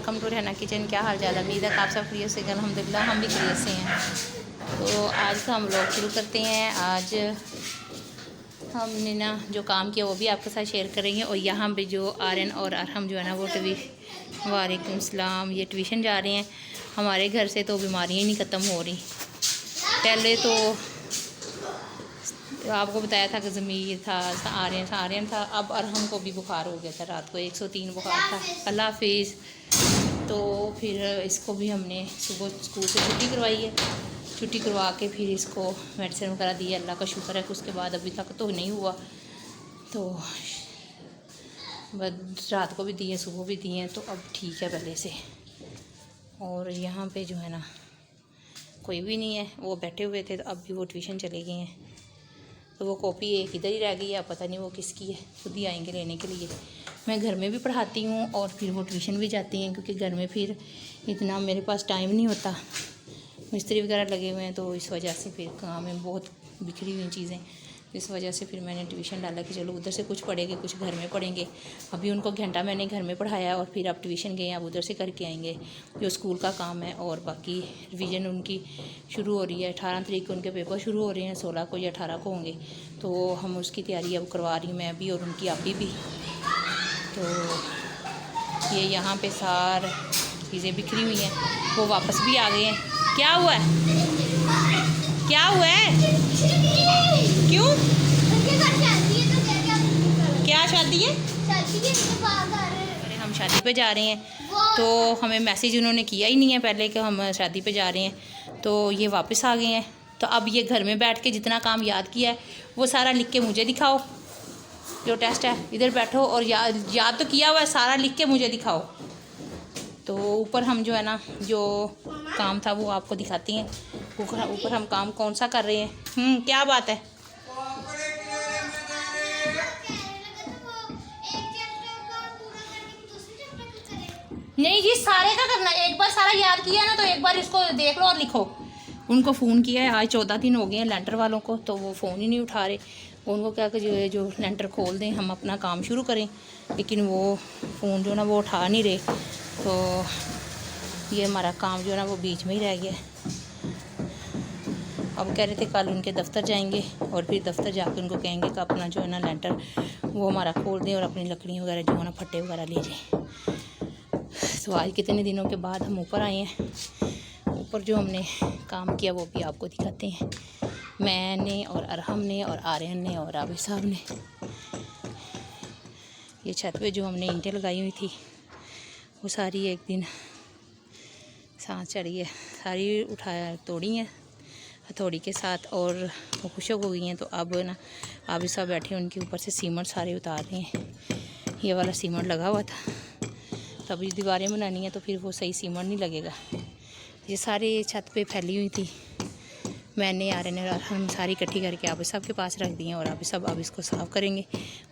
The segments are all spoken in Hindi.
वेलकम टू रहना किचन। क्या हाल चाल है? उम्मीद है आप सब खैरियत से हैं। अल्हम्दुलिल्लाह हम भी खैरियत से हैं। तो आज का हम लोग शुरू करते हैं। आज हमने ना जो काम किया वो भी आपके साथ शेयर करेंगे। और यहाँ पे जो आर्यन और अरहम जो है ना वो वालेकुम सलाम, ये ट्यूशन जा रहे हैं। हमारे घर से तो बीमारियाँ नहीं ख़त्म हो रही। पहले तो आपको बताया था कि ज़मीर था, आर्यन था, अब अरहम को भी बुखार हो गया था। रात को 103 बुखार था। अल्लाह हाफिज़। तो फिर इसको भी हमने सुबह स्कूल से छुट्टी करवाई है। छुट्टी करवा के फिर इसको मेडिसिन वगैरह दी। अल्लाह का शुक्र है कि उसके बाद अभी तक तो नहीं हुआ। तो रात को भी दिए, सुबह भी दिए, तो अब ठीक है पहले से। और यहाँ पे जो है ना कोई भी नहीं है, वो बैठे हुए थे, तो अब भी वो ट्यूशन चले गए हैं। तो वो कॉपी एक इधर ही रह गई है, पता नहीं वो किसकी है, खुद ही आएंगे लेने के लिए। मैं घर में भी पढ़ाती हूँ और फिर वो ट्यूशन भी जाती हैं, क्योंकि घर में फिर इतना मेरे पास टाइम नहीं होता। मिस्त्री वगैरह लगे हुए हैं, तो इस वजह से फिर काम में बहुत बिखरी हुई चीज़ें। इस वजह से फिर मैंने ट्यूशन डाला कि चलो उधर से कुछ पढ़ेंगे, कुछ घर में पढ़ेंगे। अभी उनको घंटा मैंने घर में पढ़ाया और फिर अब ट्यूशन गए, अब उधर से करके आएंगे जो स्कूल का काम है। और बाकी रिवीजन उनकी शुरू हो रही है। 18 तारीख को उनके पेपर शुरू हो रहे हैं, 16 को या 18 को होंगे। तो हम उसकी तैयारी अब करवा रही हूँ, मैं भी और उनकी आप भी। तो ये यहाँ पे सार चीज़ें बिखरी हुई हैं। वो वापस भी आ गए हैं। क्या हुआ है? क्या हुआ है? क्यों? क्या शादी है? अरे हम शादी पे जा रहे हैं, तो हमें मैसेज उन्होंने किया ही नहीं है पहले कि हम शादी पे जा रहे हैं। तो ये वापस आ गए हैं। तो अब ये घर में बैठ के जितना काम याद किया है वो सारा लिख के मुझे दिखाओ। जो टेस्ट है इधर बैठो और याद तो किया हुआ है, सारा लिख के मुझे दिखाओ। तो ऊपर हम जो है ना जो काम था वो आपको दिखाती हैं। ऊपर हम काम कौन सा कर रहे हैं। क्या बात है? नहीं जी, सारे का करना। एक बार सारा याद किया ना तो एक बार इसको देख लो और लिखो। उनको फ़ोन किया है, आज 14 दिन हो गए हैं लेंटर वालों को, तो वो फ़ोन ही नहीं उठा रहे। उनको क्या कि जो लेंटर खोल दें, हम अपना काम शुरू करें, लेकिन वो फ़ोन जो ना वो उठा नहीं रहे। तो ये हमारा काम जो है ना वो बीच में ही रह गया। अब कह रहे थे कल उनके दफ्तर जाएंगे और फिर दफ्तर जाकर उनको कहेंगे कि अपना जो है ना लेंटर वो हमारा खोल दें और अपनी लकड़ियाँ वगैरह जो है ना फट्टे वगैरह ले जाएँ। तो आज कितने दिनों के बाद हम ऊपर आए हैं। ऊपर जो हमने काम किया वो भी आपको दिखाते हैं। मैंने और अरहम ने और आर्यन ने और आबिद साहब ने ये छत पे जो हमने ईंटें लगाई हुई थी वो सारी एक दिन सांस चढ़ी है, सारी उठाया तोड़ी हैं हथौड़ी के साथ और वो खुशक हो गई हैं। तो अब ना आबिद साहब बैठे उनके ऊपर से सीमेंट सारे उतार रहे हैं। ये वाला सीमेंट लगा हुआ था, तब ये दीवारें बनानी है तो फिर वो सही सीमेंट नहीं लगेगा। ये सारे छत पे फैली हुई थी। मैंने आर्यन और हम सारी इकट्ठी करके आबिद साहब के पास रख दी हैं और आबिद साहब अब इसको साफ़ करेंगे।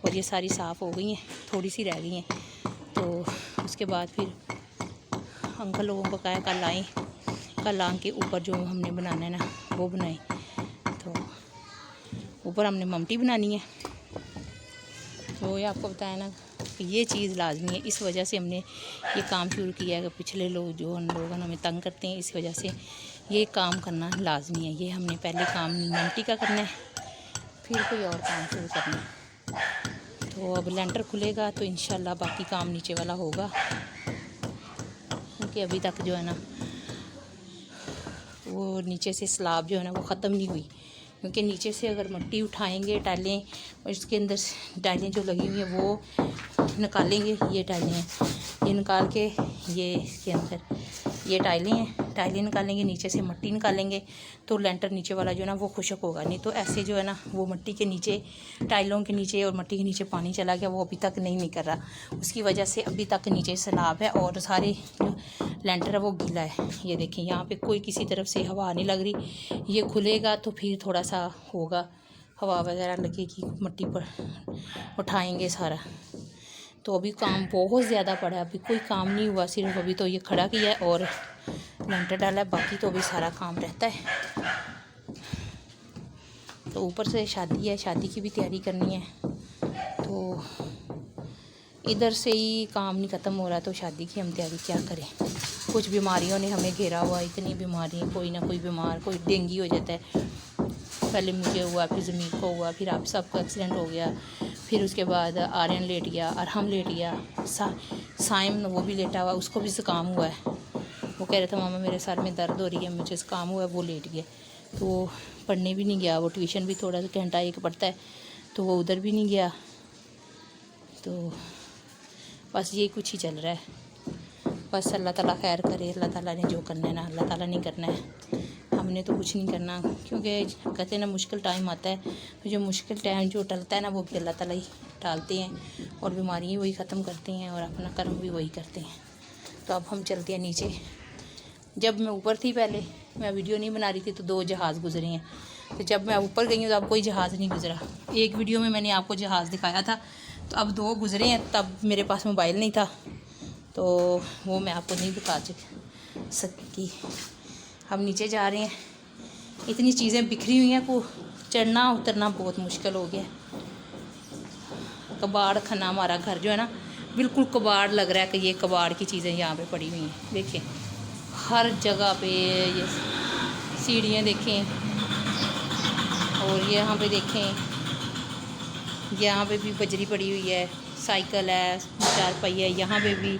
और ये सारी साफ़ हो गई हैं, थोड़ी सी रह गई हैं। तो उसके बाद फिर अंकल लोगों को कहा कल आएँ, कल आके के ऊपर जो हमने बनाना है ना वो बनाएं। तो ऊपर हमने ममटी बनानी है। तो ये आपको बताया ना कि ये चीज़ लाजमी है। इस वजह से हमने ये काम शुरू किया है कि पिछले लोग जो हम लोग हमें तंग करते हैं, इस वजह से ये काम करना लाजमी है। ये हमने पहले काम ममटी का करना है, फिर कोई और काम शुरू करना है। तो अब लेंटर खुलेगा तो इंशाल्लाह बाकी काम नीचे वाला होगा, क्योंकि अभी तक जो है ना वो नीचे से स्लाब जो है ना वो ख़त्म नहीं हुई। क्योंकि नीचे से अगर मिट्टी उठाएंगे, टाइलें और इसके अंदर टाइलें जो लगी हुई हैं वो निकालेंगे। ये टाइलें हैं, ये निकाल के ये इसके अंदर ये टाइलें हैं, टाइलें निकालेंगे, नीचे से मिट्टी निकालेंगे तो लेंटर नीचे वाला जो है ना वो खुशक होगा। नहीं तो ऐसे जो है ना वो मिट्टी के नीचे, टाइलों के नीचे और मिट्टी के नीचे पानी चला गया, वो अभी तक नहीं निकल रहा। उसकी वजह से अभी तक नीचे सैलाब है और सारे जो लेंटर है वो गीला है। ये देखें यहाँ पे कोई किसी तरफ से हवा नहीं लग रही। ये खुलेगा तो फिर थोड़ा सा होगा, हवा वगैरह लगेगी, मिट्टी पर उठाएंगे सारा। तो अभी काम बहुत ज़्यादा पड़ा है, अभी कोई काम नहीं हुआ, सिर्फ अभी तो ये खड़ा किया है और लेंटर डाला है, बाकी तो अभी सारा काम रहता है। तो ऊपर से शादी है, शादी की भी तैयारी करनी है। तो इधर से ही काम नहीं ख़त्म हो रहा तो शादी की हम तैयारी क्या करें। कुछ बीमारियों ने हमें घेरा हुआ, इतनी बीमारी, कोई ना कोई बीमार, कोई डेंगू हो जाता है। पहले मुझे हुआ, फिर ज़मीर को हुआ, फिर आप सबको एक्सीडेंट हो गया, फिर उसके बाद आर्यन लेट गया, अरहम लेट गया, साइम वो भी लेटा हुआ, उसको भी ज़ुकाम हुआ है। वो कह रहे थे मामा मेरे सर में दर्द हो रही है, मुझे ज़ुकाम हुआ है, वो लेट गया। तो वो पढ़ने भी नहीं गया, वो ट्यूशन भी थोड़ा सा घंटा एक पढ़ता है तो वो उधर भी नहीं गया। तो बस ये कुछ ही चल रहा है। बस अल्लाह ताला खैर करे, अल्लाह ताला ने जो करना है ना, अल्लाह ताला नहीं करना है, हमने तो कुछ नहीं करना। क्योंकि कहते हैं ना मुश्किल टाइम आता है, तो जो मुश्किल टाइम जो टलता है ना वो भी अल्लाह ताला ही टालते हैं, और बीमारियाँ वही ख़त्म करते हैं, और अपना कर्म भी वही करते हैं। तो अब हम चलते हैं नीचे। जब मैं ऊपर थी पहले, मैं वीडियो नहीं बना रही थी, तो 2 जहाज़ गुजरे हैं। तो जब मैं ऊपर गई हूँ तो अब कोई जहाज़ नहीं गुजरा। एक वीडियो में मैंने आपको जहाज़ दिखाया था, तो अब 2 गुजरे हैं। तब मेरे पास मोबाइल नहीं था तो वो मैं आपको नहीं दिखा सकती। हम नीचे जा रहे हैं, इतनी चीज़ें बिखरी हुई हैं को चढ़ना उतरना बहुत मुश्किल हो गया। कबाड़ खाना हमारा घर जो है ना, बिल्कुल कबाड़ लग रहा है कि ये कबाड़ की चीज़ें यहाँ पे पड़ी हुई हैं। देखिए हर जगह पे ये सीढ़ियाँ देखें, और यहाँ पे देखें, यहाँ पे भी बजरी पड़ी हुई है, साइकिल है 4 पहिए, यहाँ पे भी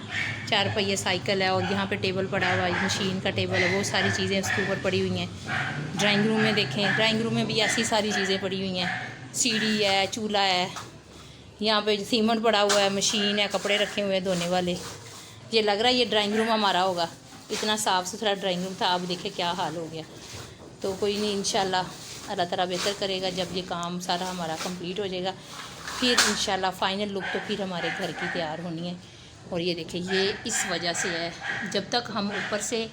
4 पहिए साइकिल है, और यहाँ पे टेबल पड़ा हुआ है, मशीन का टेबल है, वो सारी चीज़ें उसके ऊपर पड़ी हुई हैं। ड्राइंग रूम में देखें, ड्राइंग रूम में भी ऐसी सारी चीज़ें पड़ी हुई हैं, सीढ़ी है, चूल्हा है, यहाँ पे सीमेंट पड़ा हुआ है, मशीन है, कपड़े रखे हुए हैं धोने वाले। ये लग रहा है ये ड्राइंग रूम हमारा होगा, इतना साफ़ सुथरा ड्राइंग रूम था, अब देखे क्या हाल हो गया। तो कोई नहीं, इंशाल्लाह अल्लाह ताला बेहतर करेगा। जब ये काम सारा हमारा कंप्लीट हो जाएगा फिर इंशाल्लाह फ़ाइनल लुक तो फिर हमारे घर की तैयार होनी है। और ये देखिए ये इस वजह से है, जब तक हम ऊपर से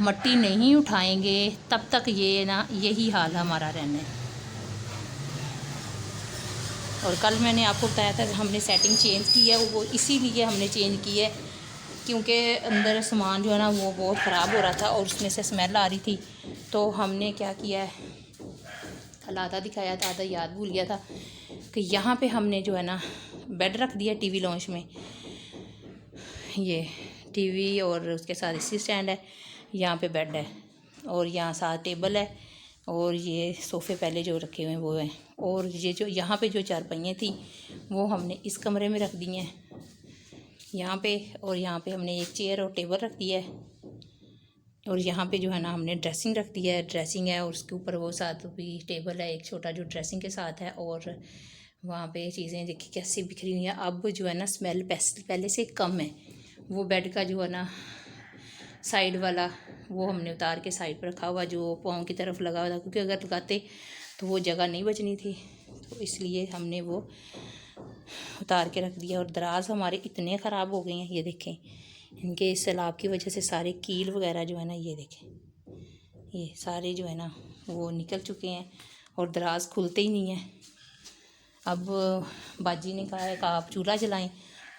मट्टी नहीं उठाएंगे तब तक ये ना यही हाल हमारा रहना है। और कल मैंने आपको बताया था कि हमने सेटिंग चेंज की है, वो इसीलिए हमने चेंज की है क्योंकि अंदर सामान जो है ना वो बहुत ख़राब हो रहा था और उसमें से स्मेल आ रही थी। तो हमने क्या किया है, कल आधा दिखाया था, आधा याद भूल गया था, कि यहाँ पे हमने जो है ना बेड रख दिया टीवी लॉन्च में। ये टीवी और उसके साथ इसी स्टैंड है, यहाँ पे बेड है, और यहाँ साथ टेबल है, और ये सोफ़े पहले जो रखे हुए हैं वो हैं, और ये जो यहाँ पे जो 4 पहिए थी वो हमने इस कमरे में रख दी हैं यहाँ पे, और यहाँ पे हमने एक चेयर और टेबल रख दिया है, और यहाँ पे जो है ना हमने ड्रेसिंग रख दिया है, ड्रेसिंग है, और उसके ऊपर वो साथ भी टेबल है एक छोटा जो ड्रेसिंग के साथ है, और वहाँ पे चीज़ें देखिए कैसी बिखरी हुई हैं। अब जो है ना स्मेल पहले से कम है। वो बेड का जो है ना साइड वाला वो हमने उतार के साइड पर रखा हुआ, जो पाँव की तरफ लगा हुआ था, क्योंकि अगर लगाते तो वो जगह नहीं बचनी थी, तो इसलिए हमने वो उतार के रख दिया। और दराज हमारे इतने ख़राब हो गए हैं, ये देखें, इनके सैलाब की वजह से सारे कील वगैरह जो है ना, ये देखें, ये सारे जो है ना वो निकल चुके हैं, और दराज खुलते ही नहीं हैं। अब बाजी ने कहा है कि आप चूल्हा जलाएं,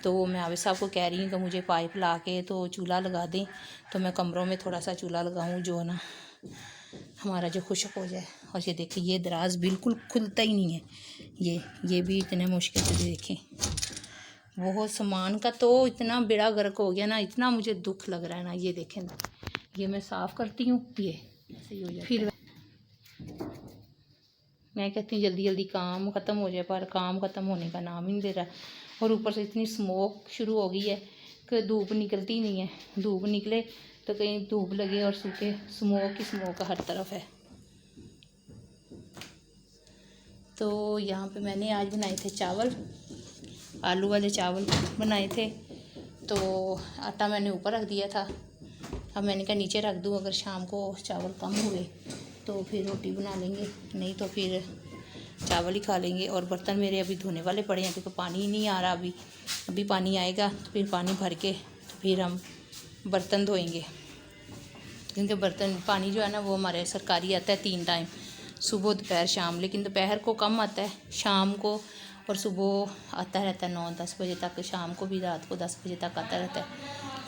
तो मैं आबिद साहब को कह रही हूँ कि मुझे पाइप ला के तो चूल्हा लगा दें, तो मैं कमरों में थोड़ा सा चूल्हा लगाऊँ जो है ना हमारा जो खुश्क हो जाए। और ये देखिए ये दराज बिल्कुल खुलता ही नहीं है, ये भी इतने मुश्किल से देखें। बहुत सामान का तो इतना बेड़ा गर्क हो गया ना, इतना मुझे दुख लग रहा है ना। ये देखें, ये मैं साफ़ करती हूँ, ये ऐसे ही हो जाता फिर मैं कहती हूँ जल्दी जल्दी काम ख़त्म हो जाए, पर काम ख़त्म होने का नाम ही नहीं दे रहा। और ऊपर से इतनी स्मोक शुरू हो गई है कि धूप निकलती नहीं है, धूप निकले तो कहीं धूप लगे और सूखे, स्मोक ही स्मोक हर तरफ है। तो यहाँ पे मैंने आज बनाए थे चावल, आलू वाले चावल बनाए थे। तो आटा मैंने ऊपर रख दिया था, अब मैंने कहा नीचे रख दूँ, अगर शाम को चावल कम हुए तो फिर रोटी बना लेंगे, नहीं तो फिर चावल ही खा लेंगे। और बर्तन मेरे अभी धोने वाले पड़े हैं क्योंकि पानी ही नहीं आ रहा अभी पानी आएगा तो फिर पानी भर के तो फिर हम बर्तन धोएंगे, क्योंकि बर्तन पानी जो है ना वो हमारे सरकारी आता है 3 टाइम, सुबह दोपहर शाम। लेकिन दोपहर को कम आता है, शाम को और सुबह आता रहता है 9-10 बजे तक, शाम को भी रात को 10 बजे तक आता रहता है।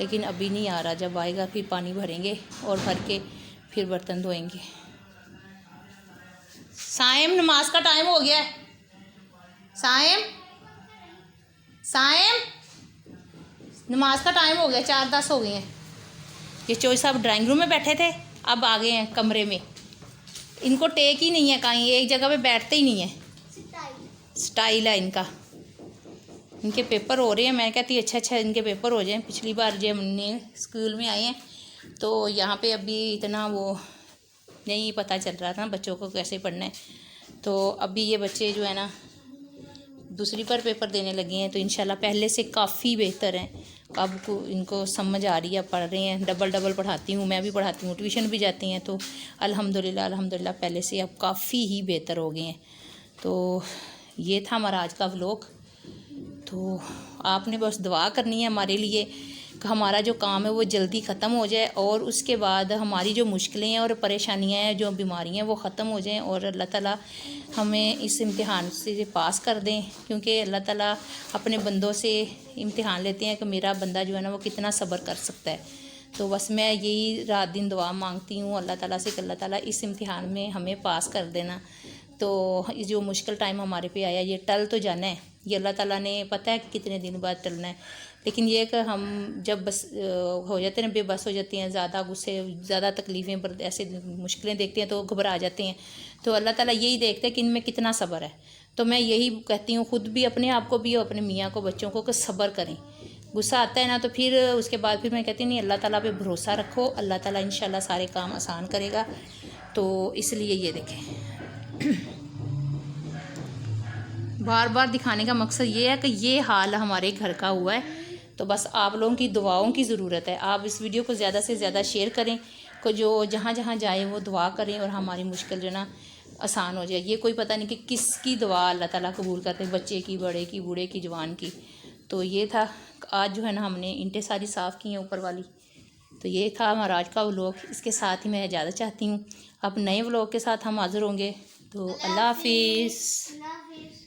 लेकिन अभी नहीं आ रहा, जब आएगा फिर पानी भरेंगे और भर के फिर बर्तन धोएंगे। साइम नमाज का टाइम हो गया है, साइम साइम नमाज का टाइम हो गया, 4:10 हो गए हैं। ये चोई साहब ड्राइंग रूम में बैठे थे, अब आ गए हैं कमरे में। इनको टेक ही नहीं है कहीं, एक जगह पे बैठते ही नहीं है। स्टाइल है इनका। इनके पेपर हो रहे हैं, मैं कहती अच्छा इनके पेपर हो जाएं। पिछली बार जब हमने स्कूल में आए हैं तो यहाँ पे अभी इतना वो नहीं पता चल रहा था बच्चों को कैसे पढ़ना है। तो अभी ये बच्चे जो है ना दूसरी बार पेपर देने लगे हैं, तो इंशाल्लाह पहले से काफ़ी बेहतर हैं। अब इनको समझ आ रही है, पढ़ रहे हैं। डबल पढ़ाती हूँ, मैं भी पढ़ाती हूँ, ट्यूशन भी जाती हैं। तो अल्हम्दुलिल्लाह पहले से अब काफ़ी ही बेहतर हो गए हैं। तो ये था हमारा आज का व्लॉग। तो आपने बस दुआ करनी है हमारे लिए कि हमारा जो काम है वो जल्दी ख़त्म हो जाए, और उसके बाद हमारी जो मुश्किलें हैं और परेशानियां हैं, जो बीमारियां हैं, वो ख़त्म हो जाएं, और अल्लाह ताला हमें इस इम्तिहान से पास कर दें। क्योंकि अल्लाह ताला अपने बंदों से इम्तिहान लेते हैं कि मेरा बंदा जो है ना वो कितना सब्र कर सकता है। तो बस मैं यही रात दिन दुआ मांगती हूँ अल्लाह ताला से कि अल्लाह ताला इस इम्तिहान में हमें पास कर देना। तो जो मुश्किल टाइम हमारे पे आया ये टल तो जाना है, ये अल्लाह ताला ने पता है कि कितने दिन बाद टलना है। लेकिन ये कि हम जब बस हो जाते हैं, बेबस हो जाते हैं, ज़्यादा गुस्से, ज़्यादा तकलीफ़ें, ऐसे मुश्किलें देखते हैं तो घबरा जाते हैं। तो अल्लाह ताला यही देखते हैं कि इनमें कितना सब्र है। तो मैं यही कहती हूँ खुद भी, अपने आप को भी और अपने मियाँ को, बच्चों को, कि सब्र करें। गुस्सा आता है ना तो फिर उसके बाद फिर मैं कहती नहीं, अल्लाह ताला पे भरोसा रखो, अल्लाह ताला इंशाल्लाह सारे काम आसान करेगा। तो इसलिए ये देखें बार बार दिखाने का मकसद ये है कि ये हाल हमारे घर का हुआ है। तो बस आप लोगों की दुआओं की ज़रूरत है। आप इस वीडियो को ज़्यादा से ज़्यादा शेयर करें, को जो जहाँ जहाँ जाए वो दुआ करें और हमारी मुश्किल जो ना आसान हो जाए। ये कोई पता नहीं कि किसकी दुआ अल्लाह ताला कबूल करते हैं, बच्चे की, बड़े की, बूढ़े की, जवान की। तो ये था आज जो है ना हमने ईंटें सारी साफ़ की हैं ऊपर वाली। तो ये था हमारा आज का व्लॉग। इसके साथ ही मैं इजाज़त चाहती हूँ। अब नए व्लॉग के साथ हम हाज़िर होंगे। तो अल्लाह हाफिज़।